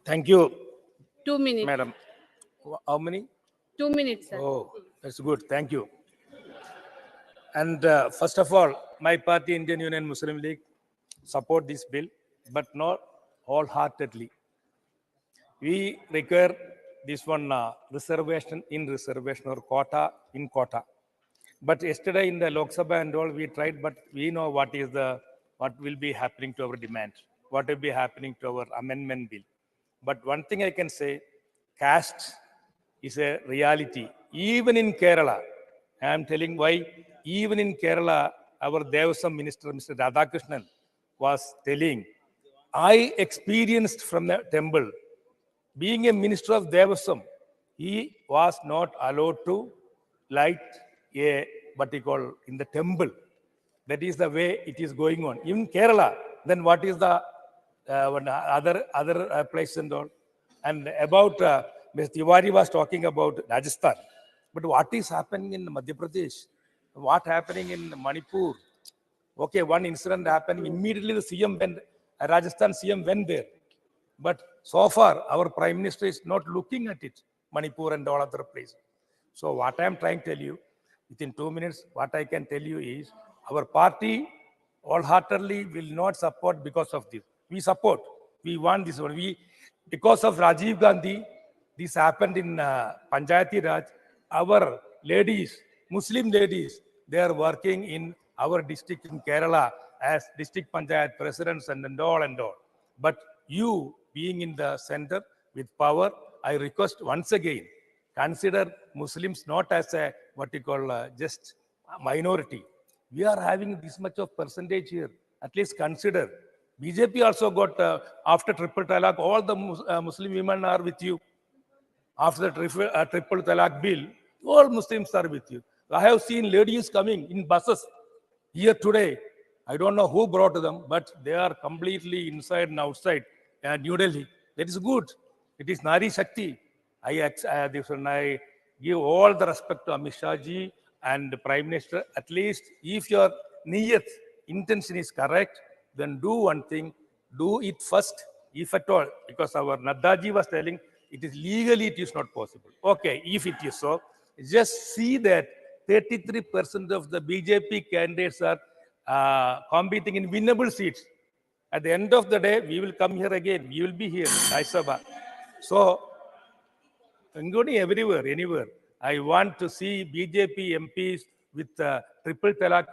Thank you, 2 minutes. madam. How many? 2 minutes, sir. Oh, that's good. Thank you. And first of all, my party, Indian Union Muslim League, support this bill, but not wholeheartedly. We require this one reservation in reservation or quota in quota. But yesterday in the Lok Sabha and all, we tried, but we know what will be happening to our demand, what will be happening to our amendment bill. But one thing I can say, caste is a reality. Even in Kerala, I am telling why, even in Kerala, our Devasam Minister, Mr. Radhakrishnan, was telling, I experienced from the temple, being a minister of Devasam, he was not allowed to light a what he call in the temple. That is the way it is going on. In Kerala, then what is the other place and all? And about Ms. Tiwari was talking about Rajasthan. But what is happening in Madhya Pradesh? What happening in Manipur? Okay, one incident happened. Immediately the CM went, Rajasthan CM went there. But so far, our Prime Minister is not looking at it, Manipur and all other places. So what I am trying to tell you, within 2 minutes, what I can tell you is, our party wholeheartedly will not support because of this. We support. We want this one. Because of Rajiv Gandhi, this happened in Panchayati Raj. Our ladies, Muslim ladies, they are working in our district in Kerala as district Panchayat presidents and all and all. But you being in the center with power, I request once again, consider Muslims not as a what you call just a minority. We are having this much of percentage here. At least consider. BJP also got after triple talaq, all the Muslim women are with you. After the triple talaq bill, all Muslims are with you. I have seen ladies coming in buses here today. I don't know who brought them, but they are completely inside and outside New Delhi. That is good. It is Nari Shakti. I give all the respect to Amit Shah ji and the Prime Minister. At least if your niyat, intention is correct, then do one thing, do it first, if at all, because our Naddaji was telling, it is legally, it is not possible. Okay, if it is so, just see that 33% of the BJP candidates are competing in winnable seats. At the end of the day, we will come here again. We will be here, Rajya Sabha. So, including everywhere, anywhere, I want to see BJP MPs with triple talaq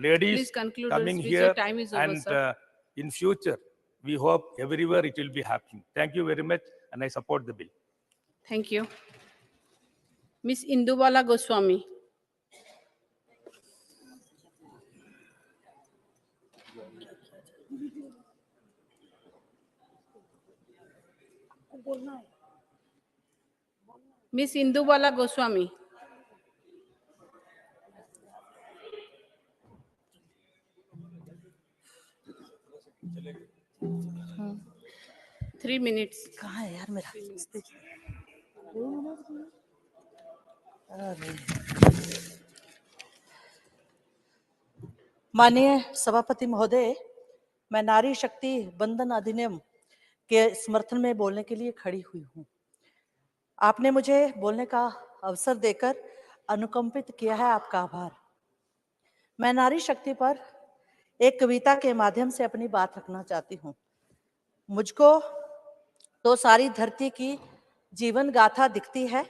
ladies coming here. Time is over, and sir. In future, we hope everywhere it will be happening. Thank you very much, and I support the bill. Thank you. Miss Indubala Goswami. Miss Indubala Goswami. हाँ. 3 minutes. कहाँ है यार मेरा माननीय सभापति महोदय, मैं नारी शक्ति बंधन अधिनियम के समर्थन में बोलने के लिए खड़ी हुई हूँ। आपने मुझे बोलने का अवसर देकर अनुकंपित किया है, आपका आभार। मैं नारी शक्ति पर एक कविता के माध्यम से अपनी बात रखना चाहती हूँ। मुझको तो सारी धरती की जीवन गाथा दिखती है,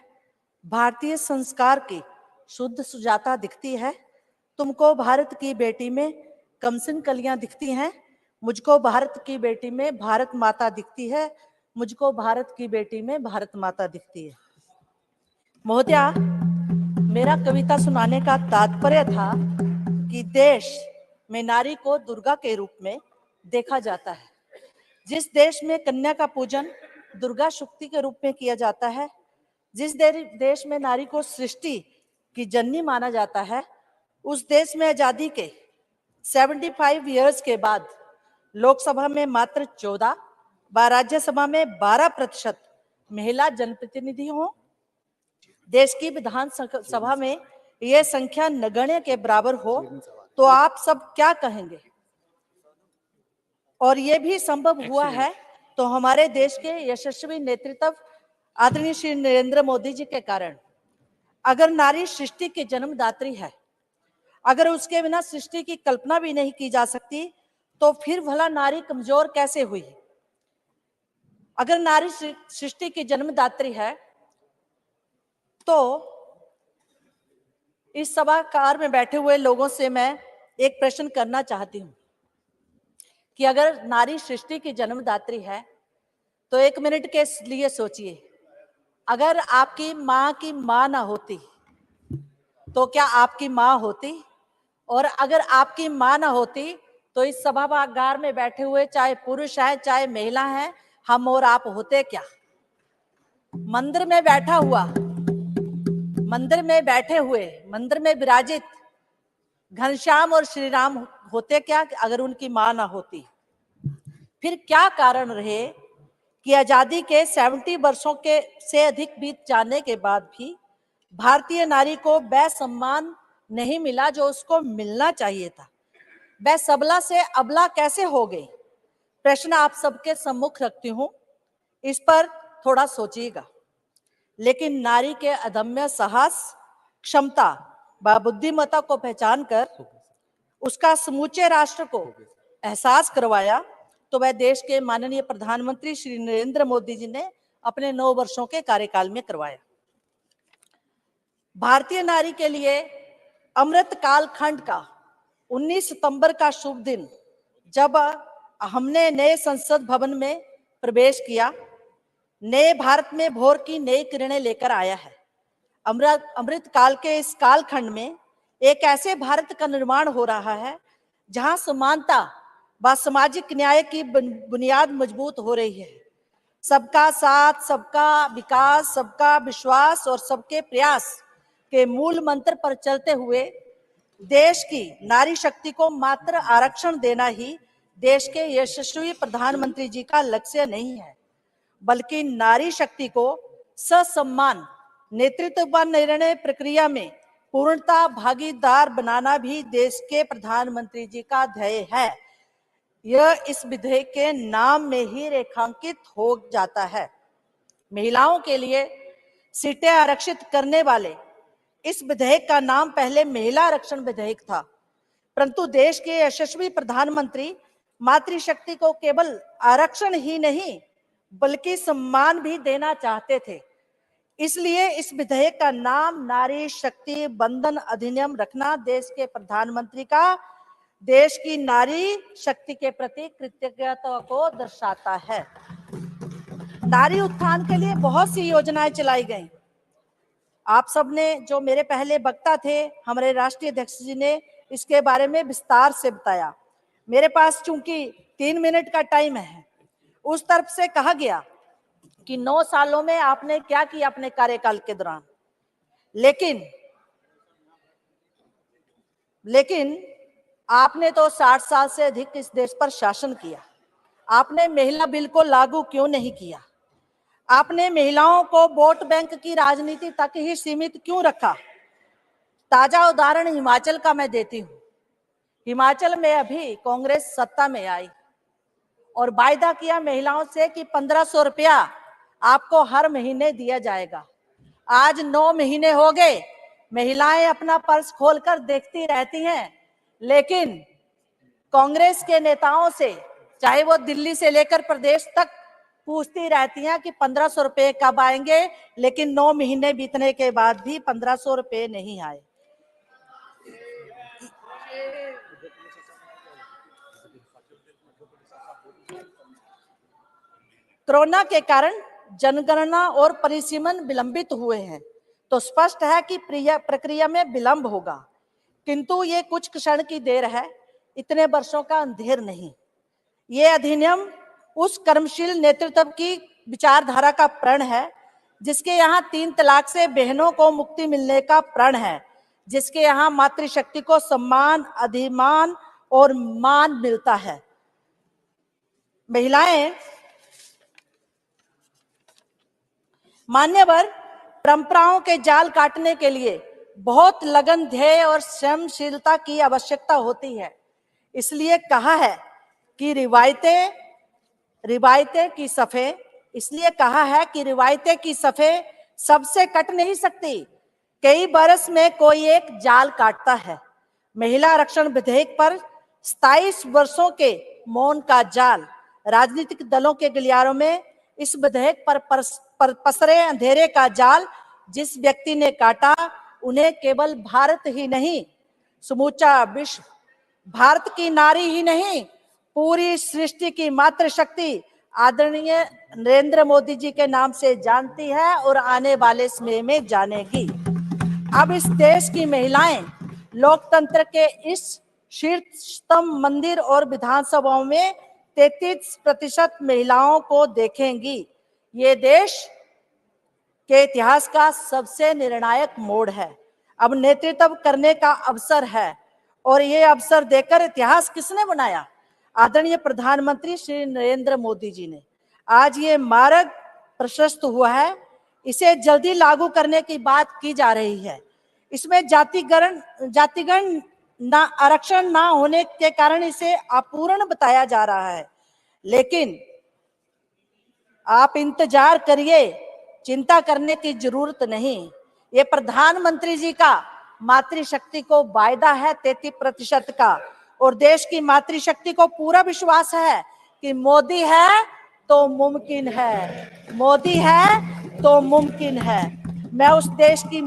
भारतीय संस्कार की शुद्ध सुजाता दिखती है। तुमको भारत की बेटी में कमसिन कलियां दिखती हैं, मुझको भारत की बेटी में भारत माता दिखती है, मुझको भारत की बेटी में भारत माता दिखती है। महोदया, मेरा कविता सुनाने का तात्पर्य था कि देश में नारी को दुर्गा के रूप में देखा जाता है। जिस देश में कन्या का पूजन दुर्गा शक्ति के रूप में किया जाता है, जिस देश में नारी को सृष्टि की जननी माना जाता है, उस देश में आजादी के 75 इयर्स के बाद लोकसभा में मात्र 14 व राज्यसभा में 12% महिला जनप्रतिनिधि हों। देश की विधानसभा में यह संख्या नगण्य के बराबर हो, तो आप सब क्या कहेंगे? और ये भी संभव हुआ है तो हमारे देश के यशस्वी नेतृत्व आदरणीय श्री नरेंद्र मोदी जी के कारण। अगर नारी सृष्टि की जन्मदात्री है, अगर उसके बिना सृष्टि की कल्पना भी नहीं की जा सकती, तो फिर भला नारी कमजोर कैसे हुई? अगर नारी सृष्टि की जन्मदात्री है तो इस सभागार में बैठे हुए लोगों से मैं एक प्रश्न करना चाहती हूं कि अगर नारी सृष्टि की जन्मदात्री है तो 1 मिनट के लिए सोचिए, अगर आपकी मां की मां ना होती तो क्या आपकी मां होती? और अगर आपकी मां ना होती तो इस सभागार में बैठे हुए चाहे पुरुष है चाहे महिला है, हम और आप होते क्या? मंदिर में बैठा हुआ, मंदिर में बैठे हुए, मंदिर में विराजित घनश्याम और श्री राम होते क्या अगर उनकी मां ना होती? फिर क्या कारण रहे कि आजादी के 70 वर्षों के से अधिक बीत जाने के बाद भी भारतीय नारी को वह सम्मान नहीं मिला जो उसको मिलना चाहिए था? वह सबला से अबला कैसे हो गई? प्रश्न आप सबके सम्मुख रखती हूं, इस पर थोड़ा सोचिएगा। लेकिन नारी के अदम्य साहस, क्षमता व बुद्धिमत्ता को पहचान कर उसका समूचे राष्ट्र को एहसास करवाया तो वह देश के माननीय प्रधानमंत्री श्री नरेंद्र मोदी जी ने अपने 9 वर्षों के कार्यकाल में करवाया। भारतीय नारी के लिए अमृत काल खंड का 19 सितंबर का शुभ दिन, जब हमने नए संसद भवन में प्रवेश किया, नए भारत में भोर की नई किरणें लेकर आया है। अमृत काल के इस कालखंड में एक ऐसे भारत का निर्माण हो रहा है जहां समानता व सामाजिक न्याय की बुनियाद मजबूत हो रही है। सबका साथ, सबका विकास, सबका विश्वास और सबके प्रयास के मूल मंत्र पर चलते हुए देश की नारी शक्ति को मात्र आरक्षण देना ही देश के यशस्वी प्रधानमंत्री जी का लक्ष्य नहीं है, बल्कि नारी शक्ति को ससम्मान नेतृत्व व निर्णय प्रक्रिया में पूर्णता भागीदार बनाना भी देश के प्रधानमंत्री जी का ध्येय है। यह इस विधेयक के नाम में ही रेखांकित हो जाता है। महिलाओं के लिए सीटें आरक्षित करने वाले इस विधेयक का नाम पहले महिला आरक्षण विधेयक था, परंतु देश के यशस्वी प्रधानमंत्री मातृशक्ति को केवल आरक्षण ही नहीं बल्कि सम्मान भी देना चाहते थे। इसलिए इस विधेयक का नाम नारी शक्ति बंधन अधिनियम रखना देश के प्रधानमंत्री का देश की नारी शक्ति के प्रति कृतज्ञता को दर्शाता है। नारी उत्थान के लिए बहुत सी योजनाएं चलाई गई। आप सबने, जो मेरे पहले वक्ता थे, हमारे राष्ट्रीय अध्यक्ष जी ने इसके बारे में विस्तार से बताया। मेरे पास चूंकि 3 मिनट का टाइम है, उस तरफ से कहा गया कि 9 सालों में आपने क्या किया अपने कार्यकाल के दौरान। लेकिन आपने तो 60 साल से अधिक इस देश पर शासन किया। आपने महिला बिल को लागू क्यों नहीं किया? आपने महिलाओं को वोट बैंक की राजनीति तक ही सीमित क्यों रखा? ताजा उदाहरण हिमाचल का मैं देती हूं। हिमाचल में अभी कांग्रेस सत्ता में आई और वायदा किया महिलाओं से कि 1500 रुपया आपको हर महीने दिया जाएगा। आज 9 महीने हो गए, महिलाएं अपना पर्स खोलकर देखती रहती हैं, लेकिन कांग्रेस के नेताओं से, चाहे वो दिल्ली से लेकर प्रदेश तक, पूछती रहती हैं कि 1500 रुपए कब आएंगे, लेकिन 9 महीने बीतने के बाद भी 1500 रुपए नहीं आए। कोरोना के कारण जनगणना और परिसीमन विलंबित हुए हैं, तो स्पष्ट है कि प्रक्रिया में विलंब होगा, किंतु ये कुछ क्षण की देर है, इतने वर्षों का अंधेर नहीं। ये अधिनियम उस कर्मशील नेतृत्व की विचारधारा का प्रण है जिसके यहाँ 3 तलाक से बहनों को मुक्ति मिलने का प्रण है, जिसके यहाँ मातृशक्ति को सम्मान, अधिमान और मान मिलता है। महिलाएं मान्यवर परंपराओं के जाल काटने के लिए बहुत लगन, ध्येय और श्रमशीलता की आवश्यकता होती है। इसलिए कहा है कि रिवायतें की सफ़े, इसलिए कहा है कि रिवायतें की सफ़े सबसे कट नहीं सकती, कई बरस में कोई एक जाल काटता है। महिला आरक्षण विधेयक पर 27 वर्षों के मौन का जाल, राजनीतिक दलों के गलियारों में इस विधेयक पर पसरे अंधेरे का जाल जिस व्यक्ति ने काटा, उन्हें केवल भारत ही नहीं, समूचा विश्व, भारत की नारी ही नहीं, पूरी सृष्टि की मातृशक्ति आदरणीय नरेंद्र मोदी जी के नाम से जानती है और आने वाले समय में जानेगी। अब इस देश की महिलाएं लोकतंत्र के इस शीर्षतम मंदिर और विधानसभाओं में 33% महिलाओं को देखेंगी। ये देश के इतिहास का सबसे निर्णायक मोड़ है। अब नेतृत्व करने का अवसर है और ये अवसर देकर इतिहास किसने बनाया? आदरणीय प्रधानमंत्री श्री नरेंद्र मोदी जी ने। आज ये मार्ग प्रशस्त हुआ है, इसे जल्दी लागू करने की बात की जा रही है। इसमें जातिगण ना आरक्षण ना होने के कारण इसे अपूर्ण बताया जा रहा है, लेकिन आप इंतजार करिए, चिंता करने की जरूरत नहीं। ये प्रधानमंत्री जी का मातृशक्ति को वायदा है 33% का, और देश की मातृशक्ति को पूरा विश्वास है कि मोदी है तो मुमकिन है, मोदी है तो मुमकिन है। मैं उस देश की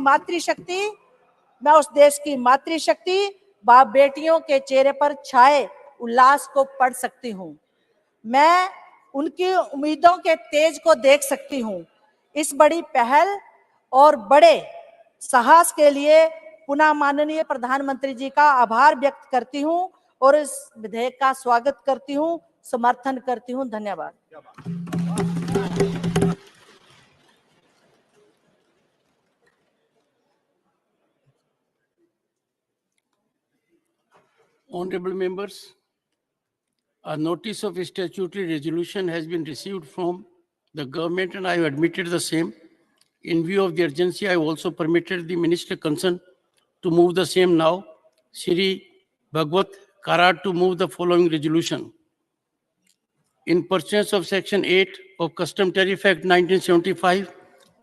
मातृशक्ति बाप बेटियों के चेहरे पर छाए उल्लास को पढ़ सकती हूँ। मैं उनकी उम्मीदों के तेज को देख सकती हूँ। इस बड़ी पहल और बड़े साहस के लिए पुनः माननीय प्रधानमंत्री जी का आभार व्यक्त करती हूँ और इस विधेयक का स्वागत करती हूँ, समर्थन करती हूँ। धन्यवाद। Honorable members, a notice of statutory resolution has been received from the government and I have admitted the same. In view of the urgency, I also permitted the minister concerned to move the same now. Shri Bhagwat Karat to move the following resolution. In pursuance of Section 8 of Custom Tariff Act 1975,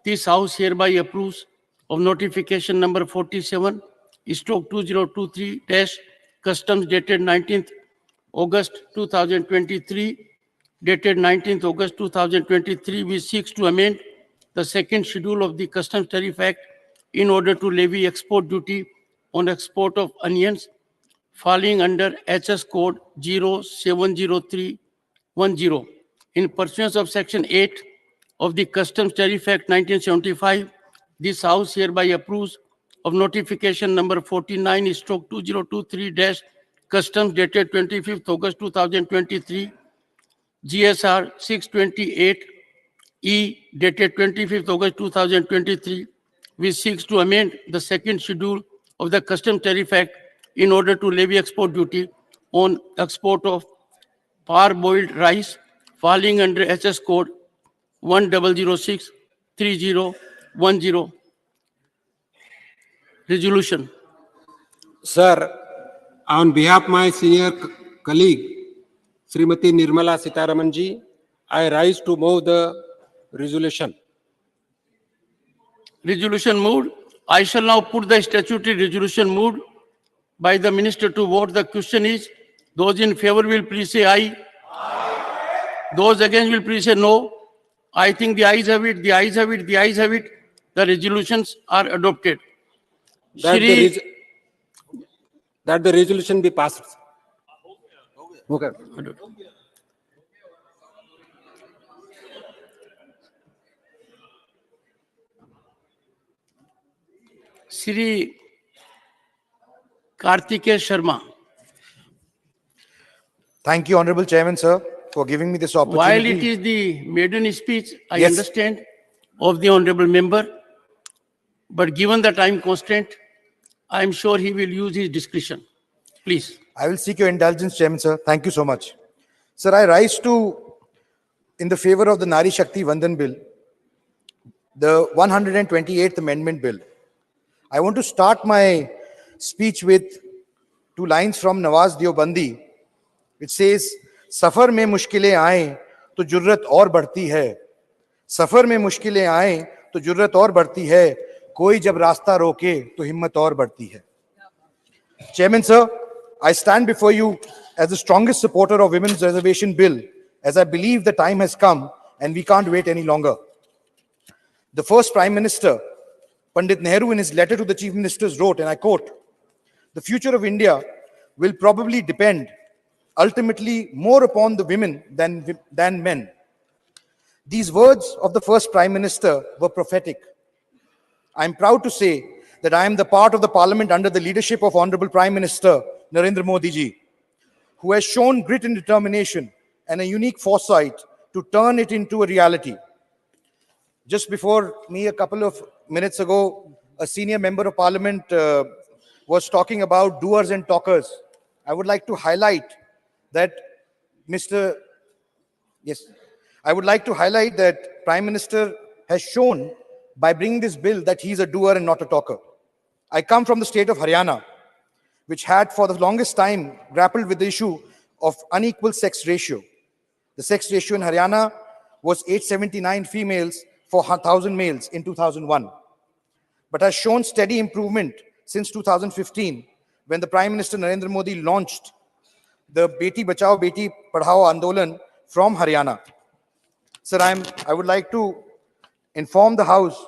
this House hereby approves of notification number 47/2023- Customs dated 19th August 2023, dated 19th August 2023, which seeks to amend the second schedule of the Customs Tariff Act in order to levy export duty on export of onions falling under HS code 070310. In pursuance of Section 8 of the Customs Tariff Act 1975, this House hereby approves of notification number 49/2023- Customs dated 25th August 2023, GSR 628E dated 25th August 2023, which seeks to amend the second schedule of the Customs Tariff Act in order to levy export duty on export of parboiled rice falling under HS code 10063010. Resolution. Sir, on behalf of my senior colleague, Srimati Nirmala Sitharamanji, I rise to move the resolution. Resolution moved. I shall now put the statutory resolution moved by the minister to vote. The question is, those in favor will please say aye. Those against will please say no. I think the ayes have it, the ayes have it, the ayes have it. The resolutions are adopted. That the resolution be passed. Okay. Shri Kartikeya Sharma. Thank you, Honorable Chairman, sir, for giving me this opportunity. While it is the maiden speech, I Yes. understand of the honorable member, but given the time constraint, I am sure he will use his discretion. Please. I will seek your indulgence, Chairman, sir. Thank you so much. Sir, I rise in the favor of the Nari Shakti Vandan Bill, the 128th Amendment Bill. I want to start my speech with two lines from Nawaz Deobandi, which says, सफर में मुश्किलें आए तो जुर्रत और बढ़ती है, सफर में मुश्किलें आए तो जुर्रत और बढ़ती है, कोई जब रास्ता रोके तो हिम्मत और बढ़ती है. Chairman, sir, I stand before you as the strongest supporter of Women's Reservation Bill, as I believe the time has come and we can't wait any longer. The first Prime Minister, Pandit Nehru, in his letter to the Chief Ministers wrote, and I quote, "The future of India will probably depend ultimately more upon the women than men." These words of the first Prime Minister were prophetic. I am proud to say that I am the part of the parliament under the leadership of Honorable Prime Minister Narendra Modi ji, who has shown grit and determination and a unique foresight to turn it into a reality. Just before me, a couple of minutes ago, a senior member of parliament was talking about doers and talkers. I would like to highlight that Mr. Yes, I would like to highlight that Prime Minister has shown by bringing this bill that he's a doer and not a talker. I come from the state of Haryana, which had for the longest time grappled with the issue of unequal sex ratio. The sex ratio in Haryana was 879 females for 1,000 males in 2001, but has shown steady improvement since 2015, when the Prime Minister Narendra Modi launched the Beti Bachao Beti Padhao Andolan from Haryana. Sir, I would like to inform the House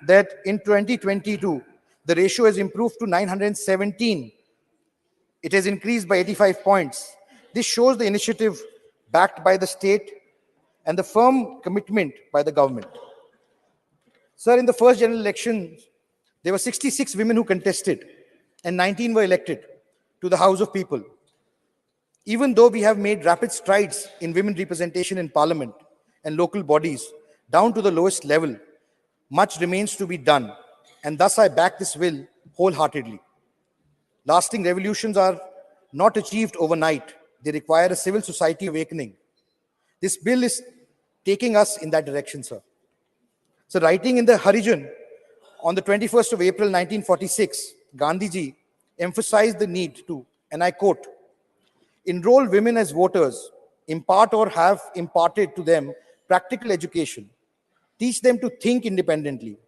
that in 2022, the ratio has improved to 917. It has increased by 85 points. This shows the initiative backed by the state and the firm commitment by the government. Sir, in the first general election, there were 66 women who contested and 19 were elected to the House of People. Even though we have made rapid strides in women representation in parliament and local bodies down to the lowest level, much remains to be done, and thus I back this bill wholeheartedly. Lasting revolutions are not achieved overnight. They require a civil society awakening. This bill is taking us in that direction, sir. So, writing in the Harijan on the 21st of April 1946, Gandhiji emphasized the need to, and I quote, "enroll women as voters, impart or have imparted to them practical education, teach them to think independently,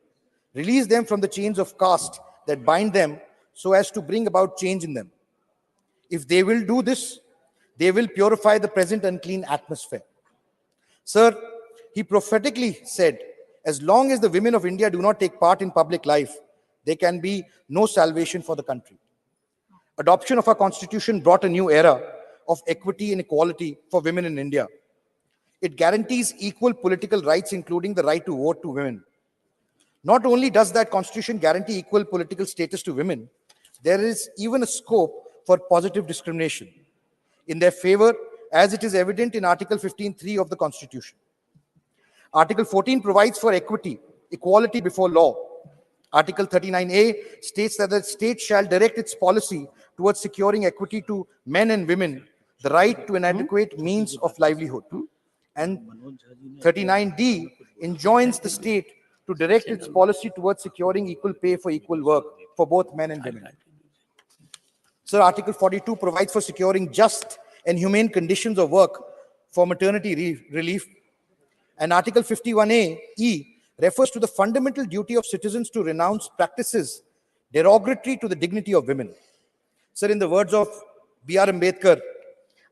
release them from the chains of caste that bind them so as to bring about change in them. If they will do this, they will purify the present unclean atmosphere." Sir, he prophetically said, as long as the women of India do not take part in public life, there can be no salvation for the country. Adoption of our constitution brought a new era of equity and equality for women in India. It guarantees equal political rights, including the right to vote to women. Not only does that constitution guarantee equal political status to women, there is even a scope for positive discrimination in their favor, as it is evident in Article 15(3) of the Constitution. Article 14 provides for equality before law. Article 39A states that the state shall direct its policy towards securing equity to men and women, the right to an adequate means of livelihood. And 39D enjoins the state to direct its policy towards securing equal pay for equal work for both men and women. Sir, Article 42 provides for securing just and humane conditions of work for maternity relief. And Article 51A(e) refers to the fundamental duty of citizens to renounce practices derogatory to the dignity of women. Sir, in the words of B.R. Ambedkar,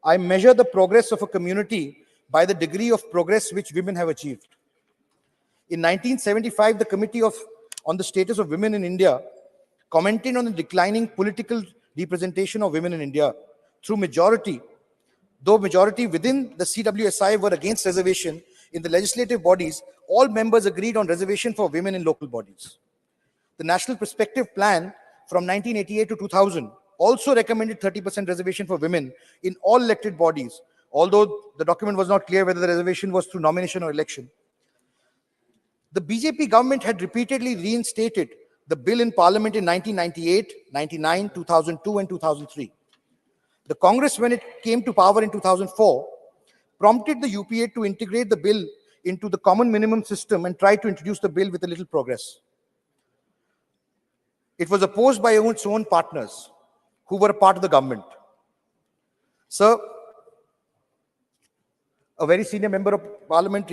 "I measure the progress of a community by the degree of progress which women have achieved." In 1975, the Committee on the Status of Women in India commented on the declining political representation of women in India through majority. Though majority within the CWSI were against reservation in the legislative bodies, all members agreed on reservation for women in local bodies. The National Perspective Plan from 1988 to 2000 also recommended 30% reservation for women in all elected bodies, although the document was not clear whether the reservation was through nomination or election. The BJP government had repeatedly reinstated the bill in Parliament in 1998, 99, 2002, and 2003. The Congress, when it came to power in 2004, prompted the UPA to integrate the bill into the common minimum system and tried to introduce the bill with a little progress. It was opposed by its own partners who were a part of the government. Sir, A very senior member of parliament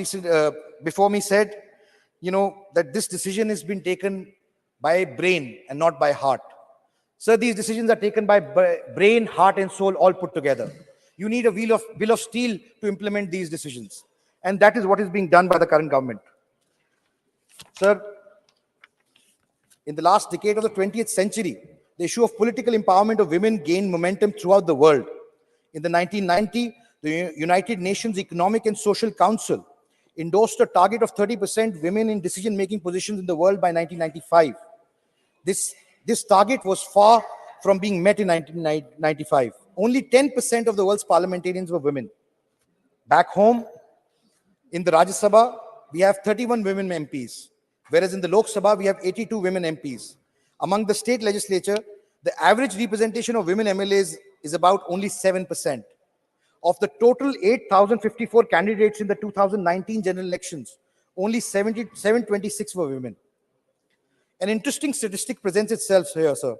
before me said, that this decision has been taken by brain and not by heart. Sir, these decisions are taken by brain, heart, and soul all put together. You need a will of steel to implement these decisions. And that is what is being done by the current government. Sir, in the last decade of the 20th century, the issue of political empowerment of women gained momentum throughout the world. In the 1990, the United Nations Economic and Social Council endorsed a target of 30% women in decision-making positions in the world by 1995. This target was far from being met in 1995. Only 10% of the world's parliamentarians were women. Back home, in the Rajya Sabha, we have 31 women MPs, whereas in the Lok Sabha, we have 82 women MPs. Among the state legislature, the average representation of women MLAs is about only 7%. Of the total 8,054 candidates in the 2019 general elections, only 726 were women. An interesting statistic presents itself here, sir.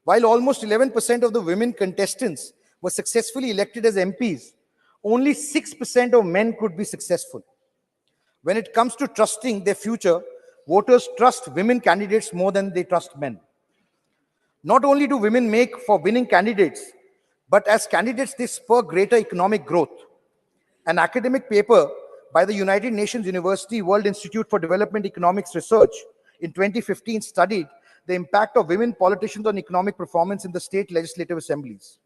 While almost 11% of the women contestants were successfully elected as MPs, only 6% of men could be successful. When it comes to trusting their future, voters trust women candidates more than they trust men. Not only do women make for winning candidates, but as candidates, they spur greater economic growth. An academic paper by the United Nations University World Institute for Development Economics Research in 2015 studied the impact of women politicians on economic performance in the state legislative assemblies.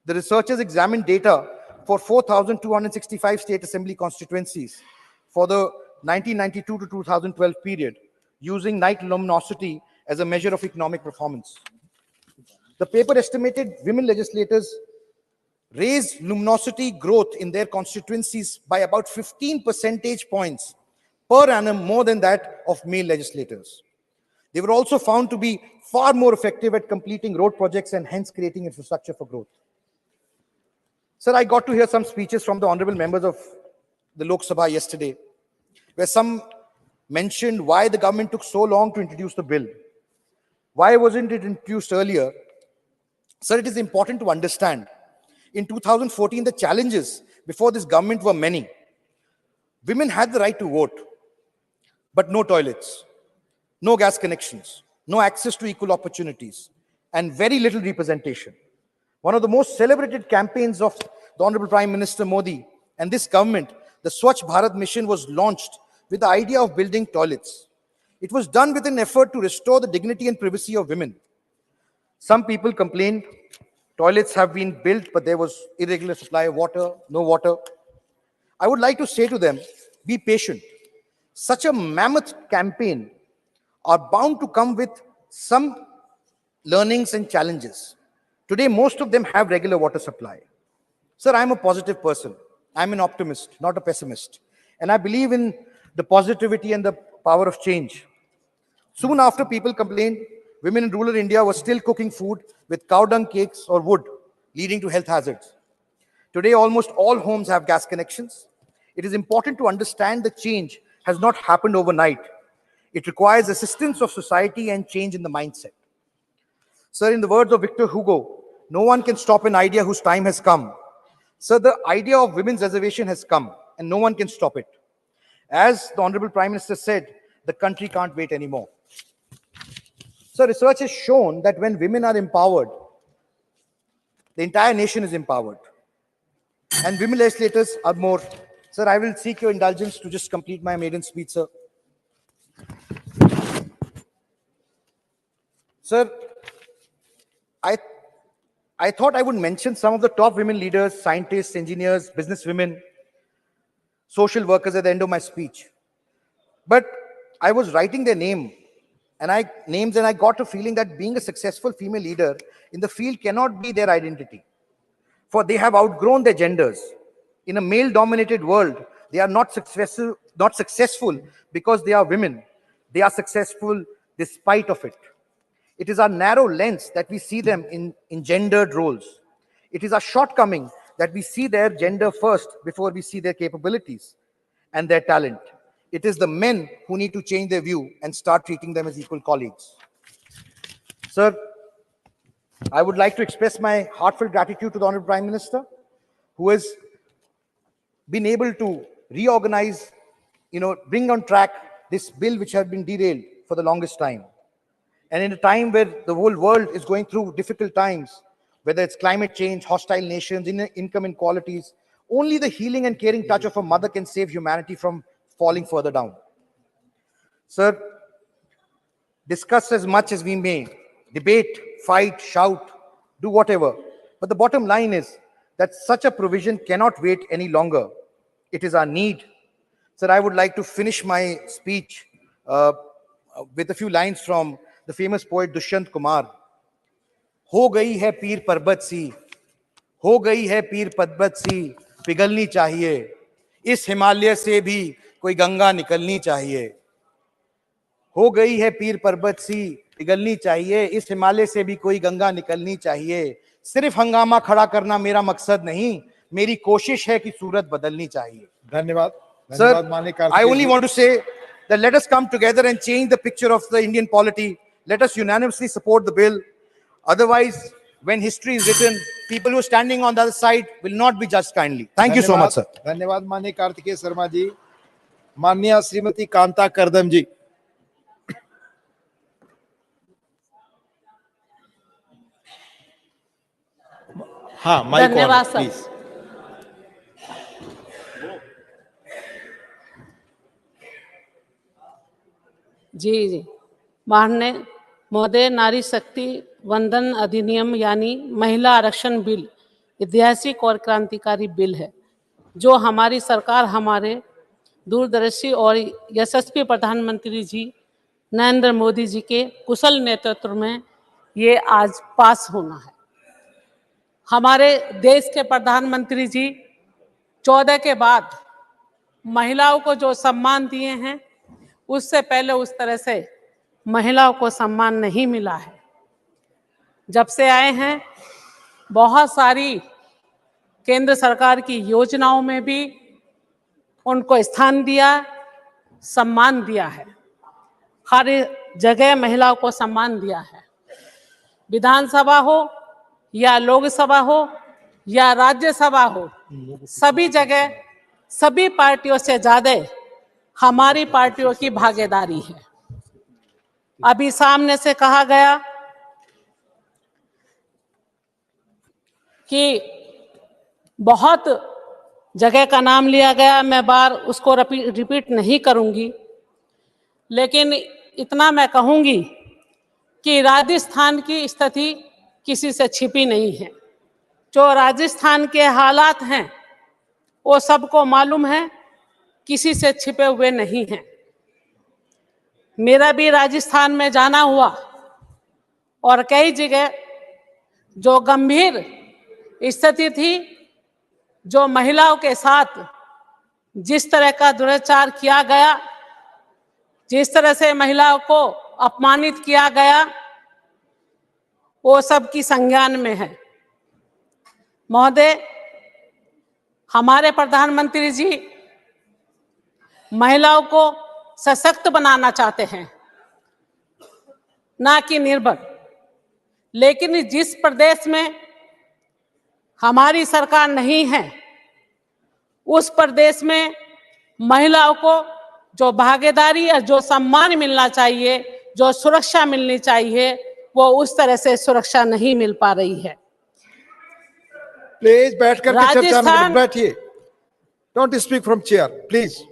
The researchers examined data for 4,265 state assembly constituencies for the 1992 to 2012 period, using night luminosity as a measure of economic performance. The paper estimated women legislators raised luminosity growth in their constituencies by about 15 percentage points per annum more than that of male legislators. They were also found to be far more effective at completing road projects and hence creating infrastructure for growth. Sir, I got to hear some speeches from the honorable members of the Lok Sabha yesterday, where some mentioned why the government took so long to introduce the bill. Why wasn't it introduced earlier? Sir, it is important to understand. In 2014, the challenges before this government were many. Women had the right to vote, but no toilets, no gas connections, no access to equal opportunities, and very little representation. One of the most celebrated campaigns of the Honorable Prime Minister Modi and this government, the Swachh Bharat mission, was launched with the idea of building toilets. It was done with an effort to restore the dignity and privacy of women. Some people complained toilets have been built, but there was irregular supply of water, no water. I would like to say to them, be patient. Such a mammoth campaign are bound to come with some learnings and challenges. Today, most of them have regular water supply. Sir, I'm a positive person. I'm an optimist, not a pessimist. And I believe in the positivity and the power of change. Soon after people complained, women in rural India were still cooking food with cow dung cakes or wood, leading to health hazards. Today, almost all homes have gas connections. It is important to understand the change has not happened overnight. It requires assistance of society and change in the mindset. Sir, in the words of Victor Hugo, no one can stop an idea whose time has come. Sir, the idea of women's reservation has come, and no one can stop it. As the Honorable Prime Minister said, the country can't wait anymore. So research has shown that when women are empowered, the entire nation is empowered. And women legislators are more. Sir, I will seek your indulgence to just complete my maiden speech, sir. Sir, I thought I would mention some of the top women leaders, scientists, engineers, businesswomen, social workers at the end of my speech. But I was writing their names, and I got a feeling that being a successful female leader in the field cannot be their identity, for they have outgrown their genders. In a male-dominated world, they are not successful because they are women. They are successful despite of it. It is our narrow lens that we see them in gendered roles. It is our shortcoming that we see their gender first before we see their capabilities and their talent. It is the men who need to change their view and start treating them as equal colleagues. Sir, I would like to express my heartfelt gratitude to the Honorable Prime Minister, who has been able to reorganize, bring on track this bill which has been derailed for the longest time. And in a time where the whole world is going through difficult times, whether it's climate change, hostile nations, income inequalities, only the healing and caring touch of a mother can save humanity from falling further down. Sir, discuss as much as we may, debate, fight, shout, do whatever. But the bottom line is that such a provision cannot wait any longer. It is our need. Sir, I would like to finish my speech with a few lines from the famous poet Dushyant Kumar. हो गई है पीर पर्वत सी, हो गई है पीर पर्वत सी, पिघलनी चाहिए, इस हिमालय से भी कोई गंगा निकलनी चाहिए. हो गई है पीर पर्वत सी, पिघलनी चाहिए, इस हिमालय से भी कोई गंगा निकलनी चाहिए. सिर्फ हंगामा खड़ा करना मेरा मकसद नहीं, मेरी कोशिश है कि सूरत बदलनी चाहिए. धन्यवाद. Sir, माननीय I Kartikeya only ji. want to say that let us come together and change the picture of the Indian polity. Let us unanimously support the bill. Otherwise, when history is written, people who are standing on the other side will not be judged kindly. Thank you so much, sir. धन्यवाद माननीय कार्तिकेय शर्मा जी. माननीय श्रीमती कांता करदम जी. हाँ, mic on धन्यवाद, sir. Please. जी जी. माननीय महोदय, नारी शक्ति वंदन अधिनियम यानी महिला आरक्षण बिल ऐतिहासिक और क्रांतिकारी बिल है, जो हमारी सरकार, हमारे दूरदर्शी और यशस्वी प्रधानमंत्री जी नरेंद्र मोदी जी के कुशल नेतृत्व में ये आज पास होना है. हमारे देश के प्रधानमंत्री जी 14 के बाद महिलाओं को जो सम्मान दिए हैं, उससे पहले उस तरह से महिलाओं को सम्मान नहीं मिला है. जब से आए हैं, बहुत सारी केंद्र सरकार की योजनाओं में भी उनको स्थान दिया, सम्मान दिया है. हर जगह महिलाओं को सम्मान दिया है. विधानसभा हो या लोकसभा हो या राज्यसभा हो, सभी जगह सभी पार्टियों से ज्यादा हमारी पार्टियों की भागीदारी है. अभी सामने से कहा गया कि बहुत जगह का नाम लिया गया, मैं बार उसको रिपीट नहीं करूंगी, लेकिन इतना मैं कहूंगी कि राजस्थान की स्थिति किसी से छिपी नहीं है. जो राजस्थान के हालात हैं वो सबको मालूम है, किसी से छिपे हुए नहीं हैं. मेरा भी राजस्थान में जाना हुआ और कई जगह जो गंभीर स्थिति थी, जो महिलाओं के साथ जिस तरह का दुराचार किया गया, जिस तरह से महिलाओं को अपमानित किया गया, वो सबकी संज्ञान में है. महोदय, हमारे प्रधानमंत्री जी महिलाओं को सशक्त बनाना चाहते हैं, ना कि निर्भर. लेकिन जिस प्रदेश में हमारी सरकार नहीं है, उस प्रदेश में महिलाओं को जो भागीदारी और जो सम्मान मिलना चाहिए, जो सुरक्षा मिलनी चाहिए, वो उस तरह से सुरक्षा नहीं मिल पा रही है. प्लीज बैठ करके चर्चा में राजस्थान- बैठिए. Don't speak from chair please.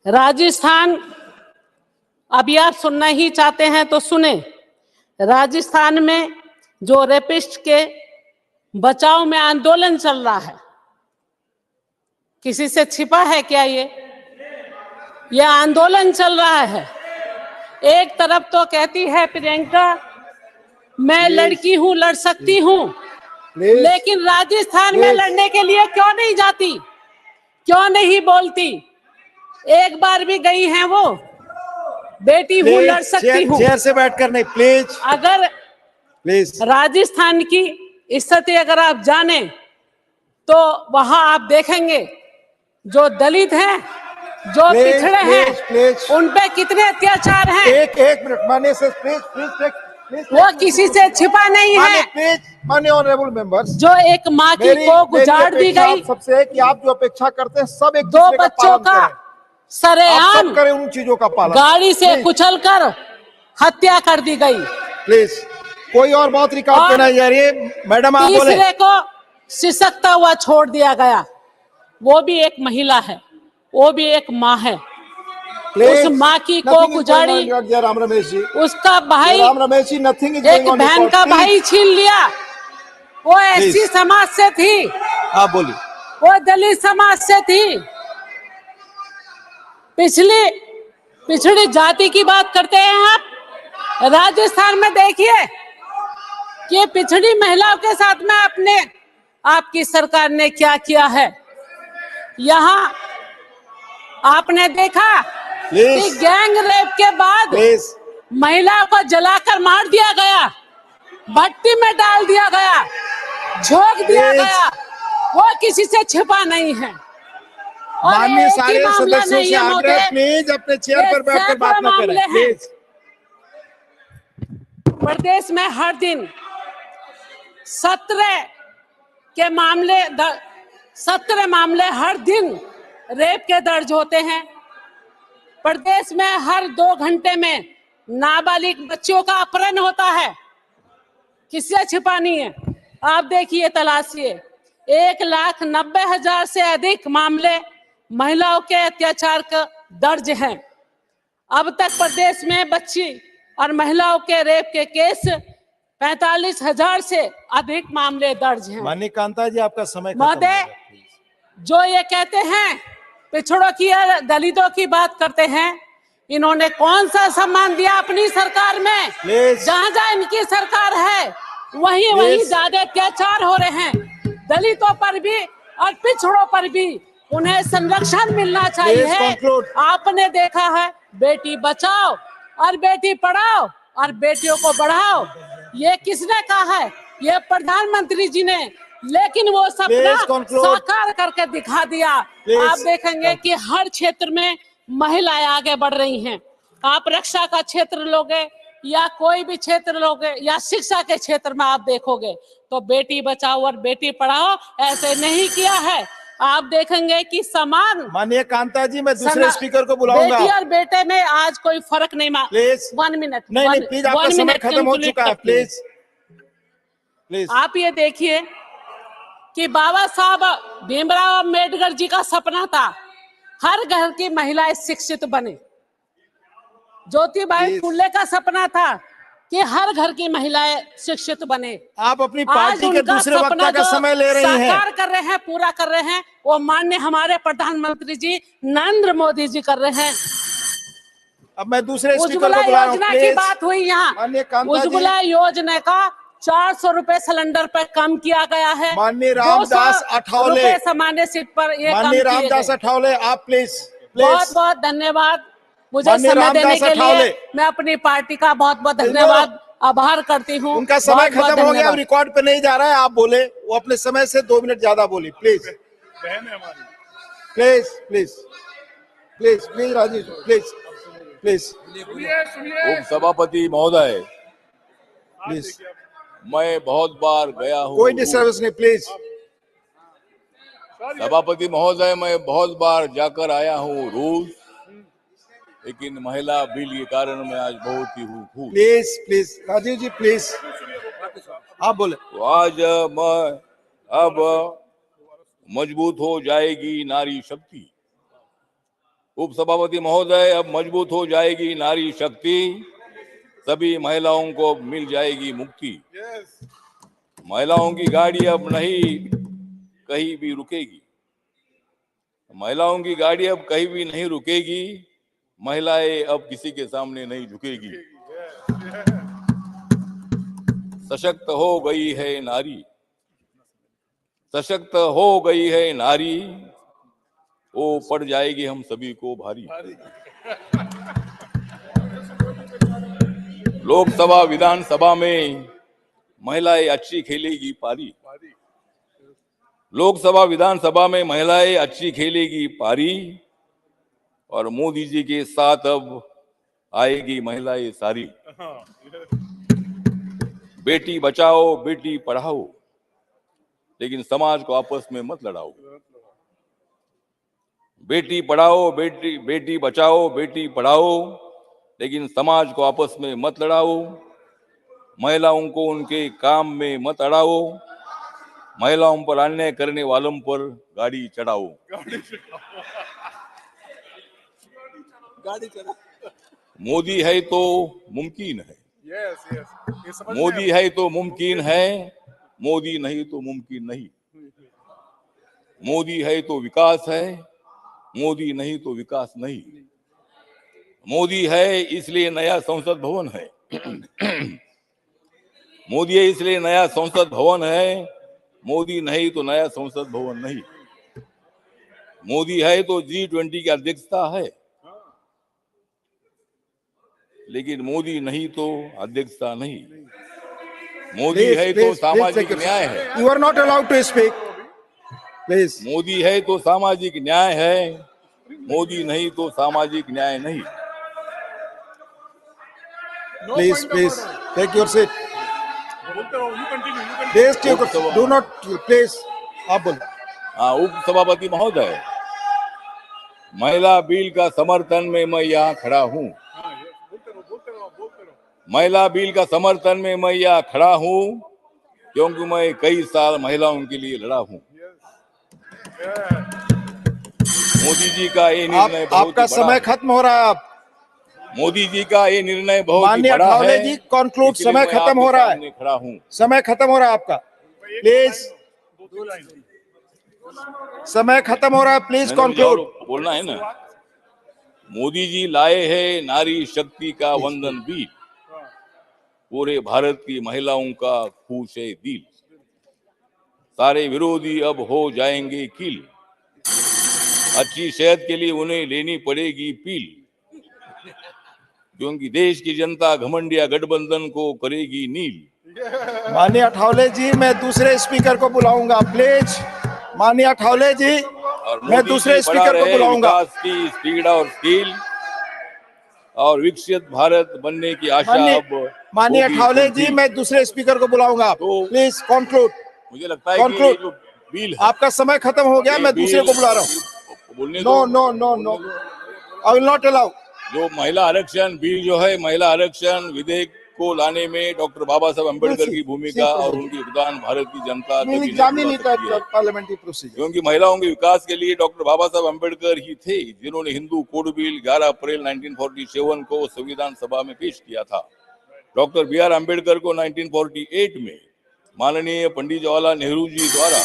Rajasthan, अभी आप सुनना ही चाहते हैं तो सुने. राजस्थान में जो रेपिस्ट के बचाव में आंदोलन चल रहा है, किसी से छिपा है क्या? ये आंदोलन चल रहा है. एक तरफ तो कहती है प्रियंका, मैं लड़की हूं, लड़ सकती हूं, लेकिन राजस्थान में लड़ने के लिए क्यों नहीं जाती, क्यों नहीं बोलती? एक बार भी गई हैं वो, बेटी हूं, लड़ सकती हूं. चेयर से बैठकर नहीं, प्लीज अगर प्लीज. राजस्थान की स्थिति अगर आप जाने तो वहां आप देखेंगे जो दलित हैं, जो पिछड़े हैं, प्लीज उन पे कितने अत्याचार हैं. एक मिनट माननीय सर, प्लीज प्लीज वो किसी से छिपा नहीं है। प्लीज, माननीय ऑनरेबल मेंबर्स, जो एक माँ की मेरी कोख उजाड़ दी अपेक्षा गई, आप सबसे है कि आप जो अपेक्षा करते हैं सब एक दो दूसरे का बच्चों पालन का करें। आप सरेआम सब करें उन चीजों का पालन। गाड़ी से प्लीज, कुचलकर हत्या कर दी गई, प्लीज, कोई और बात रिकॉर्ड पे और नहीं जा रही है। मैडम आप बोले। तीसरे को सिसकता हुआ छोड़ दिया गया। वो भी एक महिला है, वो भी एक माँ है। उस माँ की कोख उजाड़ी, जयराम रमेश जी, उसका भाई, जयराम रमेश जी, नथिंग इज एक गोइंग ऑन बहन रिकॉर्ड। का भाई छीन लिया। वो ऐसी समाज से थी, आप बोलिए। वो दलित समाज से थी, पिछड़ी जाति की बात करते हैं आप। राजस्थान में देखिए कि पिछड़ी महिलाओं के साथ में आपकी सरकार ने क्या किया है। यहाँ आपने देखा कि गैंग रेप के बाद महिला को जलाकर मार दिया गया, भट्टी में डाल दिया गया, झोंक दिया गया। वो किसी से छिपा नहीं है। और माननीय एक ही सारे मामला सदस्यों नहीं से है आग्रह, महोदय, प्लीज अपने चेयर ये पर बैठकर बात सैकड़ों न करें। मामले हैं। प्लीज। प्रदेश में हर दिन 17 के मामले 17 मामले हर दिन रेप के दर्ज होते हैं। प्रदेश में हर 2 घंटे में नाबालिग बच्चों का अपहरण होता है। किससे छिपा नहीं है? आप देखिए, तलाशिए, 1,90,000 से अधिक मामले महिलाओं के अत्याचार का दर्ज हैं। अब तक प्रदेश में बच्ची और महिलाओं के रेप के केस 45,000 से अधिक मामले दर्ज हैं। माननीय कांता जी, आपका समय खत्म महोदय, होगा। जो ये कहते हैं पिछड़ों की और दलितों की बात करते हैं, इन्होंने कौन सा सम्मान दिया अपनी सरकार में? जहां जहां इनकी सरकार है वहीं ज्यादा अत्याचार हो रहे हैं। दलितों पर भी और पिछड़ों पर भी उन्हें संरक्षण मिलना चाहिए। आपने देखा है बेटी बचाओ और बेटी पढ़ाओ और बेटियों को बढ़ाओ, ये किसने कहा है? ये प्रधानमंत्री जी ने, लेकिन वो सपना साकार करके दिखा दिया। आप देखेंगे कि हर क्षेत्र में महिलाएं आगे बढ़ रही हैं। आप रक्षा का क्षेत्र लोगे या कोई भी क्षेत्र लोगे या शिक्षा के क्षेत्र में आप देखोगे तो बेटी बचाओ और बेटी पढ़ाओ ऐसे नहीं किया है। आप देखेंगे कि समान। माननीय कांता जी, मैं दूसरे स्पीकर को बुलाऊंगा। बेटी और बेटे में आज कोई फर्क नहीं। Please 1 minute. नहीं, प्लीज, आपका समय खत्म हो चुका है। Please, please. आप ये देखिए कि बाबा साहब भीमराव अम्बेडकर जी का सपना था हर घर की महिलाएं शिक्षित बने। ज्योतिबाई फुले का सपना था कि हर घर की महिलाएं शिक्षित बने। आप अपनी पार्टी के दूसरे वक्ता का समय ले रही हैं। साकार कर रहे हैं, पूरा कर रहे हैं, वो माननीय हमारे प्रधानमंत्री जी नरेंद्र मोदी जी कर रहे हैं। अब मैं दूसरे स्पीकर उज्ज्वला को बुला रहा हूं। योजना की बात हुई यहाँ। उज्ज्वला योजना का 400 रुपए सिलेंडर पर कम किया गया है। माननीय रामदास अठावले, सामान्य सीट पर ये माननीय रामदास अठावले, आप प्लीज। बहुत बहुत धन्यवाद मुझे समय देने के लिए। मैं अपनी पार्टी का बहुत बहुत धन्यवाद आभार करती हूँ। उनका समय खत्म हो गया, रिकॉर्ड पे नहीं जा रहा है। आप बोले, वो अपने समय से 2 मिनट ज्यादा बोली। Please, please, please, please, please, Rajiv, please, please. उप सभापति महोदय, प्लीज, मैं बहुत बार गया हूँ। कोई डिस्टर्बेंस नहीं। प्लीज, सभापति महोदय, मैं बहुत बार जाकर आया हूँ रूस, लेकिन महिला बिल के कारण मैं आज बहुत ही हूँ। Please, please, Rajiv ji, please, आप बोले। तो आज अब मजबूत हो जाएगी नारी शक्ति। उप सभापति महोदय, अब मजबूत हो जाएगी नारी शक्ति, सभी महिलाओं को मिल जाएगी मुक्ति। महिलाओं की गाड़ी अब नहीं कहीं भी रुकेगी। महिलाओं की गाड़ी अब कहीं भी नहीं रुकेगी। महिलाएं अब किसी के सामने नहीं झुकेगी। सशक्त हो गई है नारी, सशक्त हो गई है नारी, वो पड़ जाएगी हम सभी को भारी। लोकसभा विधानसभा में महिलाएं अच्छी खेलेगी पारी। लोकसभा विधानसभा में महिलाएं अच्छी खेलेगी पारी, और मोदी जी के साथ अब आएगी महिलाएं सारी। बेटी बचाओ बेटी पढ़ाओ, लेकिन समाज को आपस में मत लड़ाओ। बेटी पढ़ाओ बेटी बचाओ बेटी पढ़ाओ, लेकिन समाज को आपस में मत लड़ाओ। महिलाओं को उनके काम में मत अड़ाओ, महिलाओं पर अन्याय करने वालों पर गाड़ी चढ़ाओ। मोदी है तो मुमकिन है, मोदी है तो मुमकिन है, मोदी नहीं तो मुमकिन नहीं। मोदी है तो विकास है, मोदी नहीं तो विकास नहीं। मोदी है इसलिए नया संसद भवन है, मोदी है इसलिए नया संसद भवन है, मोदी नहीं तो नया संसद भवन नहीं। मोदी है तो G20 की अध्यक्षता है, लेकिन मोदी नहीं तो अध्यक्षता नहीं। मोदी है तो सामाजिक न्याय है, You are not allowed to speak. Please. Modi है तो सामाजिक न्याय है, मोदी नहीं तो सामाजिक न्याय नहीं। Please, please. Take your seat. Please, do not, please. आप बोलो। हाँ, उप सभापति महोदय, महिला बिल का समर्थन में मैं यहाँ खड़ा हूँ। महिला बिल का समर्थन में मैं यहाँ खड़ा हूँ क्योंकि मैं कई साल महिलाओं के लिए लड़ा हूँ। मोदी जी का ये निर्णय बहुत आपका ही बड़ा समय है। खत्म हो रहा है। आप मोदी जी का ये निर्णय बहुत ही माननीय बड़ा है। ठावले जी, conclude, इसलिए समय मैं खत्म आपके हो रहा है। सामने खड़ा हूँ। समय खत्म हो रहा है आपका। प्लीज, समय खत्म हो रहा है। प्लीज मैंने मुझे कंक्लूड। और बोलना है ना। मोदी जी लाए हैं नारी शक्ति का वंदन बिल, पूरे भारत की महिलाओं का खुश है दिल। सारे विरोधी अब हो जाएंगे किल, अच्छी सेहत के लिए उन्हें लेनी पड़ेगी पील, क्योंकि देश की जनता घमंडिया गठबंधन को करेगी नील। माननीय ठावले जी, मैं दूसरे स्पीकर को बुलाऊंगा। प्लीज, माननीय ठावले जी, और मैं मोदी दूसरे जी बढ़ा स्पीकर को रहे बुलाऊंगा। विकास की स्पीड और स्किल, और विकसित भारत बनने की आशा अब माननीय होगी ठावले जी, फुलफिल। मैं दूसरे स्पीकर को बुलाऊंगा। तो प्लीज कंक्लूड। मुझे लगता है कि ये जो बिल है, आपका समय खत्म हो गया। ये मैं दूसरे बिल को बुला रहा हूँ। बोलने नो दो। No no no, I will not allow. जो महिला आरक्षण बिल जो है, महिला आरक्षण विधेयक को लाने में डॉक्टर बाबा साहब अम्बेडकर की भूमिका और उनकी योगदान भारत की जनता कभी नहीं भुला सकती है। पार्लियामेंट्री प्रोसीजर, क्योंकि महिलाओं के विकास के लिए डॉक्टर बाबा साहब अम्बेडकर ही थे जिन्होंने हिंदू कोड बिल 11 अप्रैल 1947 को संविधान सभा में पेश किया था। Doctor B.R. अम्बेडकर को 1948 में माननीय पंडित जवाहरलाल नेहरू जी द्वारा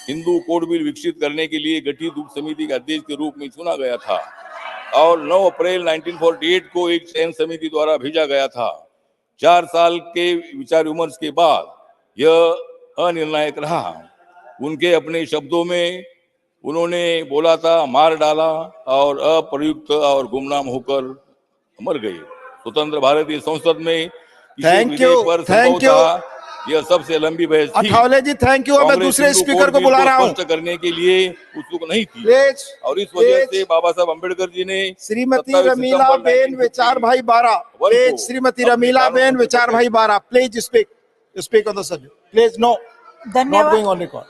हिंदू कोड बिल विकसित करने के लिए गठित उप समिति के अध्यक्ष के रूप में चुना गया था, और 9 अप्रैल 1948 को एक चयन समिति द्वारा भेजा गया था। 4 साल के विचार विमर्श के बाद यह अनिर्णायक रहा। उनके अपने शब्दों में उन्होंने बोला था, मार डाला और अप्रयुक्त और गुमनाम होकर मर गए। स्वतंत्र भारतीय संसद में किसी विधेयक पर संभवतः यह सबसे लंबी बहस थी। ठावले जी, थैंक यू। मैं दूसरे स्पीकर को बुला रहा हूँ। स्पष्ट करने के लिए उत्सुक नहीं थी, और इस वजह से बाबा साहब अम्बेडकर जी ने श्रीमती रमीला बेन विचार भाई 12। प्लीज, श्रीमती रमीला बेन विचार भाई 12। Please speak on the subject. Please, no, not going on record.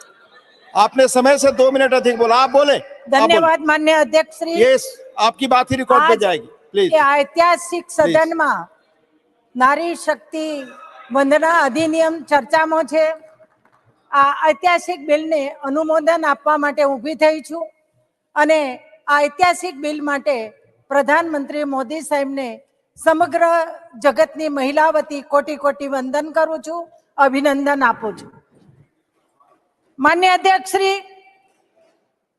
आपने समय से 2 मिनट अधिक बोला, आप बोले। धन्यवाद माननीय अध्यक्ष श्री। यस, आपकी बात ही रिकॉर्ड पे जाएगी। प्लीज। ऐतिहासिक सदन में नारी शक्ति वंदना अधिनियम चर्चाમાં છે। આ ઐતિહાસિક બિલને અનુમોદન આપવા માટે ઊભી થઈ છું, અને આ ઐતિહાસિક બિલ માટે પ્રધાનમંત્રી મોદી સાહેબને સમગ્ર જગતની મહિલા વતી કોટી કોટી વંદન કરું છું, અભિનંદન આપું છું। માનનીય અધ્યક્ષ શ્રી,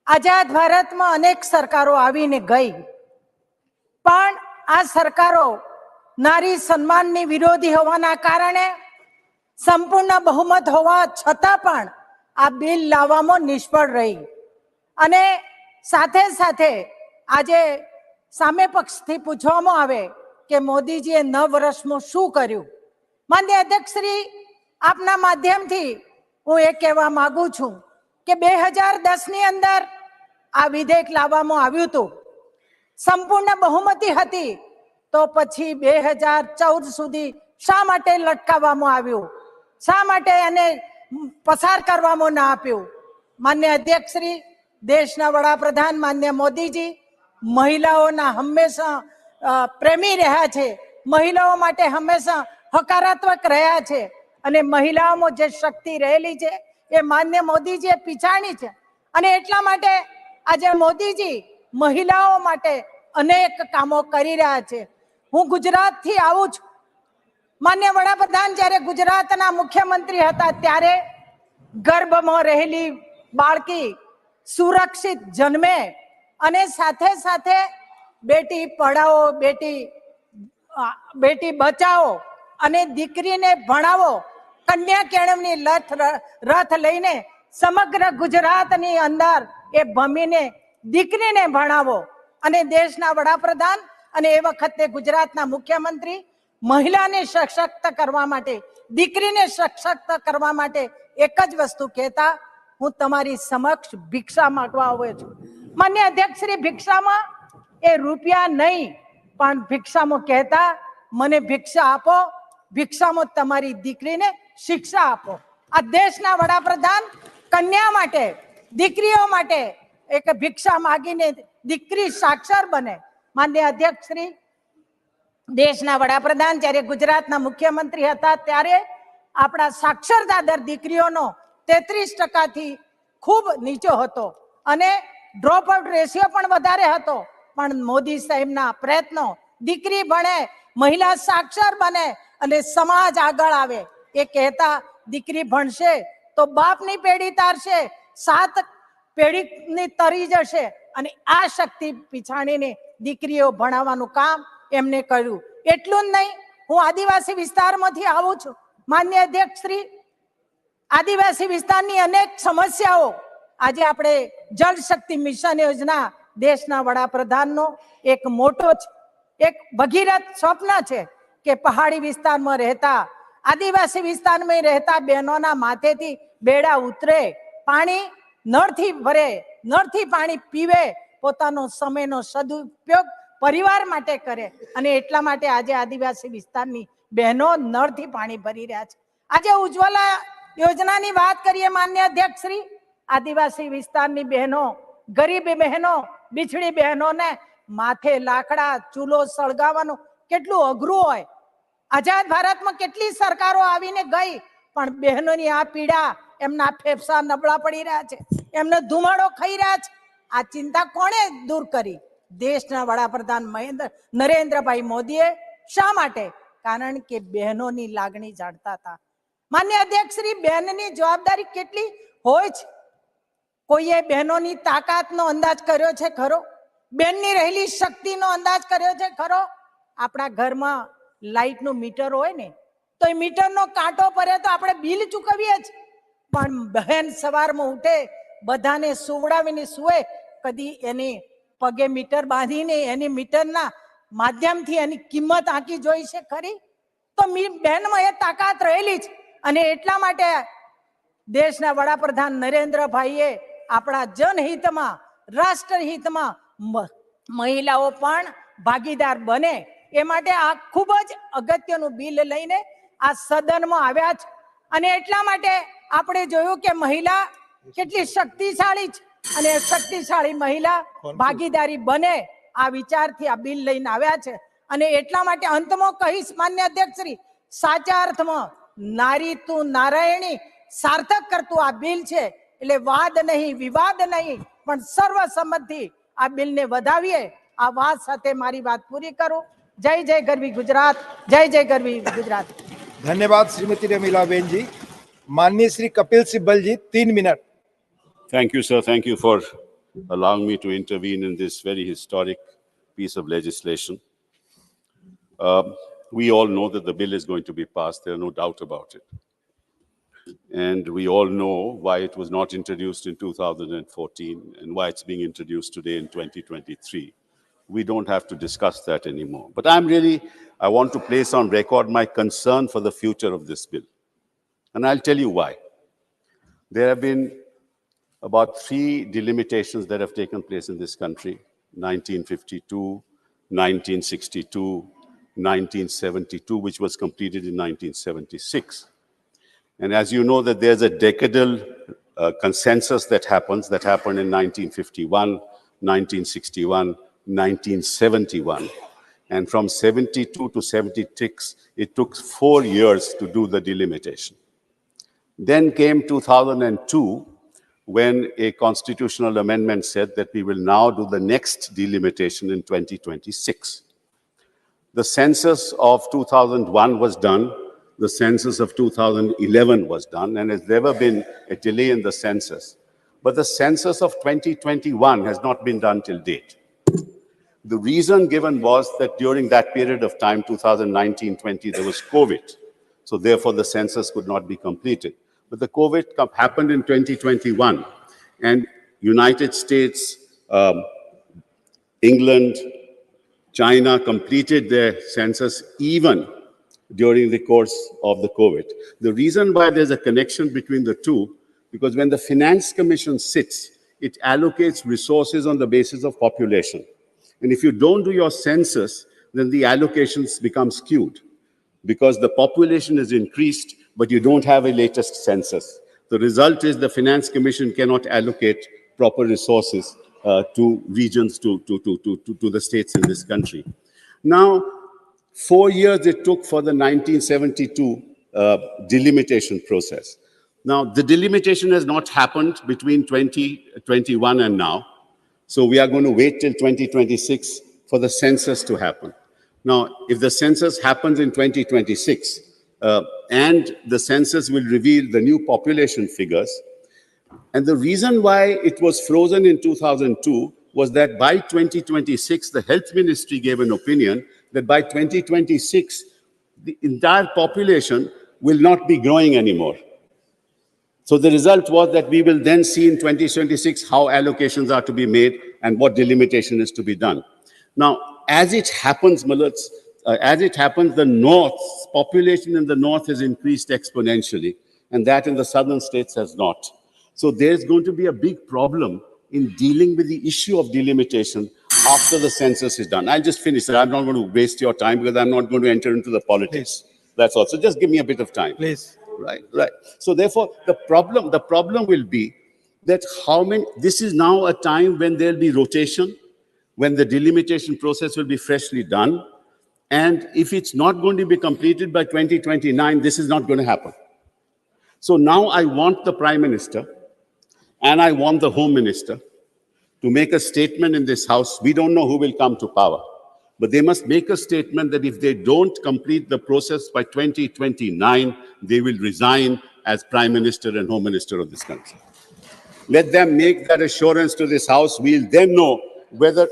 આઝાદ ભારતમાં અનેક સરકારો આવીને ગઈ, પણ આ સરકારો નારી સન્માનની વિરોધી હોવાના કારણે સંપૂર્ણ બહુમત હોવા છતાં પણ આ બિલ લાવવામાં નિષ્ફળ રહી, અને સાથે સાથે આજે સામે પક્ષથી પૂછવામાં આવે કે મોદીજીએ 9 વર્ષમાં શું કર્યું। માનનીય અધ્યક્ષ શ્રી, આપના માધ્યમથી હું એ કહેવા માંગુ છું કે 2010ની અંદર આ વિધેયક લાવવામાં આવ્યું હતું, સંપૂર્ણ બહુમતી હતી, તો પછી 2014 સુધી શા માટે લટકાવવામાં આવ્યું? શા માટે એને પસાર કરવામાં ના આપ્યું? માન્ય અધ્યક્ષ શ્રી, દેશના વડાપ્રધાન માન્ય મોદીજી મહિલાઓના હંમેશા પ્રેમી રહ્યા છે, મહિલાઓ માટે હંમેશા હકારાત્મક રહ્યા છે, અને મહિલાઓમાં જે શક્તિ રહેલી છે એ માન્ય મોદીજીએ પીછાણી છે. અને એટલા માટે આજે મોદીજી મહિલાઓ માટે અનેક કામો કરી રહ્યા છે. હું ગુજરાતથી આવું છું. માન્ય વડાપ્રધાન જ્યારે ગુજરાતના મુખ્યમંત્રી હતા ત્યારે ગર્ભમાં રહેલી બાળકી સુરક્ષિત જન્મે અને સાથે સાથે બેટી પઢાઓ, બેટી બચાવો અને દીકરીને ભણાવો, કન્યા કેળવણી રથ લઈને સમગ્ર ગુજરાતની અંદર એ ભમીને દીકરીને ભણાવો. અને દેશના વડાપ્રધાન અને એ વખતે ગુજરાતના મુખ્યમંત્રી મહિલાને સશક્ત કરવા માટે, દીકરીને સશક્ત કરવા માટે એક જ વસ્તુ કહેતા, હું તમારી સમક્ષ ભિક્ષા માંગવા આવ્યો છું. માન્ય અધ્યક્ષ શ્રી, ભિક્ષામાં એ રૂપિયા નહીં પણ ભિક્ષામાં કહેતા, મને ભિક્ષા આપો, ભિક્ષામાં તમારી દીકરીને શિક્ષા આપો. આ દેશના વડાપ્રધાન કન્યા માટે, દીકરીઓ માટે એક ભિક્ષા માગીને દીકરી સાક્ષર બને. માન્ય અધ્યક્ષ શ્રી, દેશના વડાપ્રધાન જ્યારે ગુજરાતના મુખ્યમંત્રી હતા ત્યારે આપણા સાક્ષરતા દર દીકરીઓનો 33% ખૂબ નીચો હતો અને ડ્રોપ આઉટ રેશિયો પણ વધારે હતો. પણ મોદી સાહેબના પ્રયત્નો, દીકરી ભણે, મહિલા સાક્ષર બને અને સમાજ આગળ આવે. એ કહેતા, દીકરી ભણશે તો બાપની પેઢી તારશે, 7 પેઢીની તરી જશે. અને આ શક્તિ પીછાણીને દીકરીઓ ભણાવવાનું કામ એમને કર્યું. એટલું જ નહીં, હું આદિવાસી વિસ્તારમાંથી આવું છું. માન્ય અધ્યક્ષ શ્રી, આદિવાસી વિસ્તારની અનેક સમસ્યાઓ, આજે આપણે જળ શક્તિ મિશન યોજના દેશના વડાપ્રધાનનો એક મોટો એક ભગીરથ સ્વપ્ન છે કે પહાડી વિસ્તારમાં રહેતા, આદિવાસી વિસ્તારમાં રહેતા બહેનોના માથેથી બેડા ઉતરે, પાણી નળથી ભરે, નળથી પાણી પીવે, પોતાનો સમયનો સદુપયોગ પરિવાર માટે કરે. અને એટલા માટે આજે આદિવાસી વિસ્તારની બહેનો નળથી પાણી ભરી રહ્યા છે. આજે ઉજ્જવલા યોજનાની વાત કરીએ માન્ય અધ્યક્ષ શ્રી, આદિવાસી વિસ્તારની બહેનો, ગરીબ બહેનો, બિછડી બહેનોને માથે લાકડા, ચૂલો સળગાવવાનું કેટલું અઘરું હોય. આઝાદ ભારતમાં કેટલી સરકારો આવીને ગઈ, પણ બહેનોની આ પીડા, એમના ફેફસા નબળા પડી રહ્યા છે, એમને ધુમાડો ખાઈ રહ્યા છે. આ ચિંતા કોણે દૂર કરી? દેશના વડાપ્રધાન નરેન્દ્રભાઈ મોદીએ. શા માટે? કારણ કે બહેનોની લાગણી જાણતા હતા. માન્ય અધ્યક્ષ શ્રી, બહેનની જવાબદારી કેટલી હોય છે? કોઈએ બહેનોની તાકાતનો અંદાજ કર્યો છે ખરો? બહેનની રહેલી શક્તિનો અંદાજ કર્યો છે ખરો? આપણા ઘરમાં લાઇટનું મીટર હોય ને, તો એ મીટરનો કાંટો પડે તો આપણે બિલ ચૂકવીએ જ, પણ બહેન સવારમાં ઉઠે, બધાને સુવડાવીને સુવે, કદી એની પગે મીટર બાંધીને એની મીટરના માધ્યમથી એની કિંમત આંકી જોઈ છે ખરી? તો બહેનમાં એ તાકાત રહેલી જ. અને એટલા માટે દેશના વડાપ્રધાન નરેન્દ્રભાઈએ આપણા જનહિતમાં, રાષ્ટ્રહિતમાં મહિલાઓ પણ ભાગીદાર બને એ માટે આ ખૂબ જ અગત્યનું બિલ લઈને આ સદનમાં આવ્યા છે. અને એટલા માટે આપણે જોયું કે મહિલા કેટલી શક્તિશાળી છે, અને શક્તિશાળી મહિલા ભાગીદારી બને, આ વિચારથી આ બિલ લઈને આવ્યા છે. અને એટલા માટે અંતમાં કહીશ માન્ય અધ્યક્ષ શ્રી, સાચા અર્થમાં નારી તું નારાયણી સાર્થક કરતું આ બિલ છે. એટલે વાદ નહીં, વિવાદ નહીં, પણ સર્વસંમતિ આ બિલને વધાવીએ. આ વાત સાથે મારી વાત પૂરી કરું. જય જય ગરવી ગુજરાત, જય જય ગરવી ગુજરાત. धन्यवाद श्रीमती रमीला बेन जी. माननीय श्री कपिल सिब्बल जी, 3 minute. Thank you, sir. Thank you for allowing me to intervene in this very historic piece of legislation. We all know that the bill is going to be passed. There are no doubt about it. And we all know why it was not introduced in 2014 and why it's being introduced today in 2023. We don't have to discuss that anymore. But I want to place on record my concern for the future of this bill. And I'll tell you why. There have been about 3 delimitations that have taken place in this country: 1952, 1962, 1972, which was completed in 1976. And as you know, that there's a decadal consensus that happened in 1951, 1961, 1971. And from 72 to 76, it took 4 years to do the delimitation. Then came 2002, when a constitutional amendment said that we will now do the next delimitation in 2026. The census of 2001 was done, the census of 2011 was done, and there's never been a delay in the census. But the census of 2021 has not been done till date. The reason given was that during that period of time, 2019-20, there was COVID. So therefore, the census could not be completed. But the COVID happened in 2021, and United States, England, China completed their census even during the course of the COVID. The reason why there's a connection between the two, because when the Finance Commission sits, it allocates resources on the basis of population. And if you don't do your census, then the allocations become skewed because the population is increased, but you don't have a latest census. The result is the Finance Commission cannot allocate proper resources to regions, to the states in this country. Now, 4 years it took for the 1972 delimitation process. Now, the delimitation has not happened between 2021 and now. So we are going to wait till 2026 for the census to happen. Now, if the census happens in 2026, and the census will reveal the new population figures, and the reason why it was frozen in 2002 was that by 2026, the Health Ministry gave an opinion that by 2026, the entire population will not be growing anymore. So the result was that we will then see in 2026 how allocations are to be made and what delimitation is to be done. Now, as it happens, the North's population in the North has increased exponentially, and that in the southern states has not. So there's going to be a big problem in dealing with the issue of delimitation after the census is done. I'll just finish. I'm not going to waste your time because I'm not going to enter into the politics. Please. That's all. So just give me a bit of time. Please. Right. So therefore, the problem will be that this is now a time when there'll be rotation, when the delimitation process will be freshly done. And if it's not going to be completed by 2029, this is not going to happen. So now I want the Prime Minister and I want the Home Minister to make a statement in this House. We don't know who will come to power, but they must make a statement that if they don't complete the process by 2029, they will resign as Prime Minister and Home Minister of this country. Let them make that assurance to this House. We'll then know whether...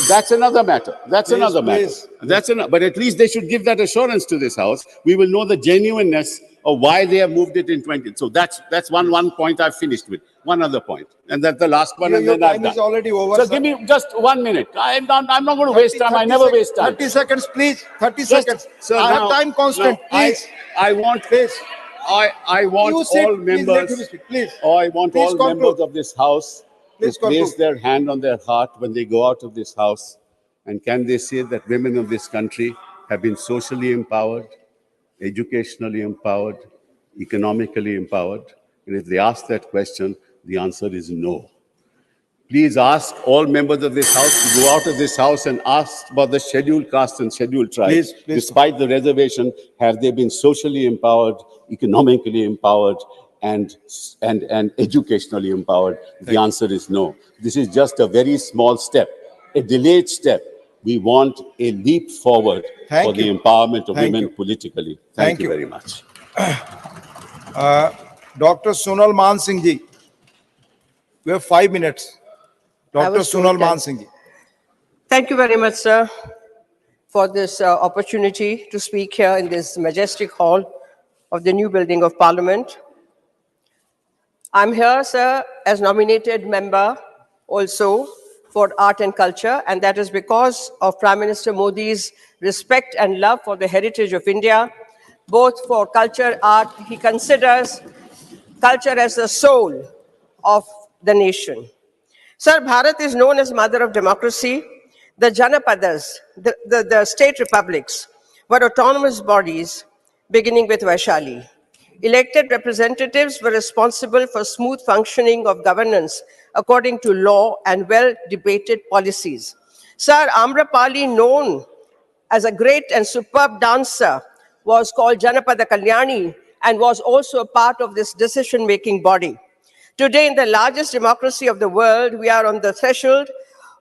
That's another matter. That's another matter. But at least they should give that assurance to this House. We will know the genuineness of why they have moved it in 20. So that's one point I've finished with. One other point. And that's the last one, and then I'm done. Your time is already over, So sir. give me just 1 minute. I'm not going to waste time. I never waste time. 30 seconds, please. 30 seconds. Sir, I have time constant, please. I want all members. Please. I want all members of this House to place their hand on their heart when they go out of this House. And can they say that women of this country have been socially empowered, educationally empowered, economically empowered? And if they ask that question, the answer is no. Please ask all members of this House to go out of this House and ask about the scheduled castes and scheduled tribes. Please. Despite the reservation, have they been socially empowered, economically empowered, and educationally empowered? The answer is no. This is just a very small step, a delayed step. We want a leap forward for the empowerment of women politically. Thank you very much. Dr. Sonal Man Singh ji, we have 5 minutes. Dr. Sonal Man Singh ji. Thank you very much, sir, for this opportunity to speak here in this majestic hall of the new building of Parliament. I'm here, sir, as nominated member also for art and culture, and that is because of Prime Minister Modi's respect and love for the heritage of India, both for culture, art. He considers culture as the soul of the nation. Sir, Bharat is known as mother of democracy. The Janapadas, the state republics, were autonomous bodies beginning with Vaishali. Elected representatives were responsible for smooth functioning of governance according to law and well-debated policies. Sir Amrapali, known as a great and superb dancer, was called Janapada Kalyani and was also a part of this decision-making body. Today, in the largest democracy of the world, we are on the threshold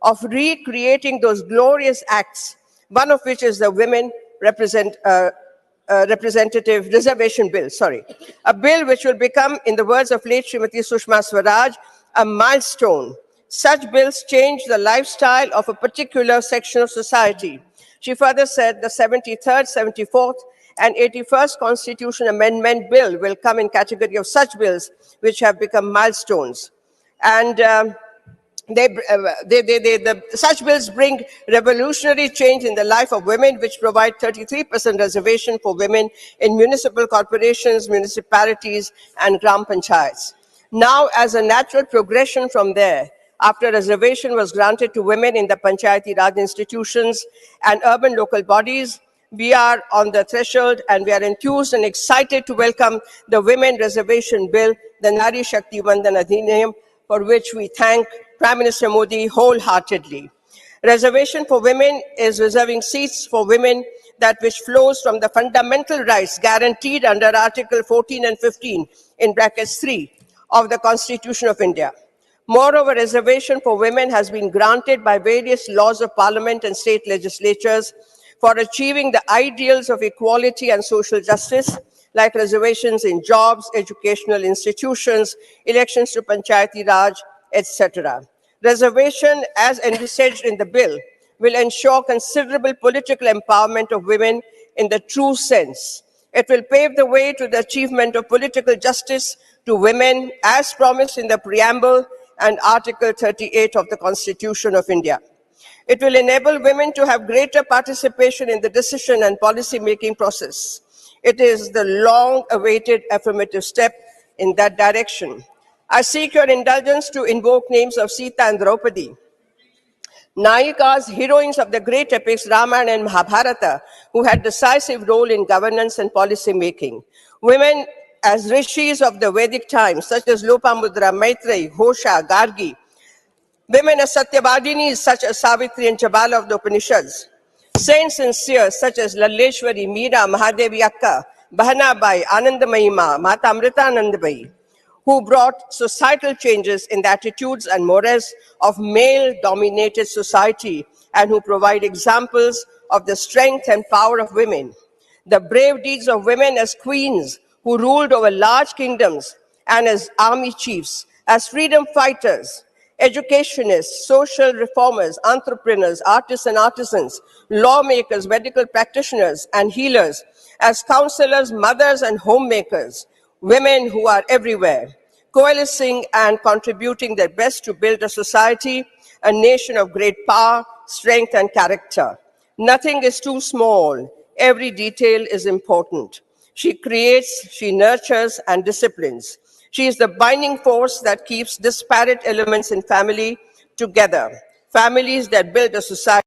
of recreating those glorious acts, one of which is the Women Representative Reservation Bill, a bill which will become, in the words of late Srimati Sushma Swaraj, a milestone. Such bills change the lifestyle of a particular section of society. She further said the 73rd, 74th, and 81st Constitution Amendment Bill will come in category of such bills which have become milestones. And such bills bring revolutionary change in the life of women, which provide 33% reservation for women in municipal corporations, municipalities, and gram panchayats. Now, as a natural progression from there, after reservation was granted to women in the Panchayati Raj institutions and urban local bodies, we are on the threshold and we are enthused and excited to welcome the Women Reservation Bill, the Nari Shakti Vandan Adhiniyam, for which we thank Prime Minister Modi wholeheartedly. Reservation for women is reserving seats for women that which flows from the fundamental rights guaranteed under Article 14 and 15 in brackets 3 of the Constitution of India. Moreover, reservation for women has been granted by various laws of parliament and state legislatures for achieving the ideals of equality and social justice, like reservations in jobs, educational institutions, elections to Panchayati Raj, etc. Reservation, as envisaged in the bill, will ensure considerable political empowerment of women in the true sense. It will pave the way to the achievement of political justice to women, as promised in the preamble and Article 38 of the Constitution of India. It will enable women to have greater participation in the decision and policy-making process. It is the long-awaited affirmative step in that direction. I seek your indulgence to invoke names of Sita and Draupadi, Nayikas, heroines of the great epics Ramayana and Mahabharata, who had decisive role in governance and policy making. Women as rishis of the Vedic times, such as Lopamudra, Maitreyi, Hosha, Gargi. Women as Satyavadinis, such as Savitri and Chabala of the Upanishads. Saints and seers, such as Lalleshwari, Meera, Mahadevi Akka, Bahanabai, Anandamayima, Mata Amritanandabai, who brought societal changes in the attitudes and mores of male-dominated society and who provide examples of the strength and power of women. The brave deeds of women as queens who ruled over large kingdoms and as army chiefs, as freedom fighters, educationists, social reformers, entrepreneurs, artists and artisans, lawmakers, medical practitioners and healers, as counselors, mothers and homemakers, women who are everywhere, coalescing and contributing their best to build a society, a nation of great power, strength and character. Nothing is too small. Every detail is important. She creates, she nurtures and disciplines. She is the binding force that keeps disparate elements in family together. Families that build a society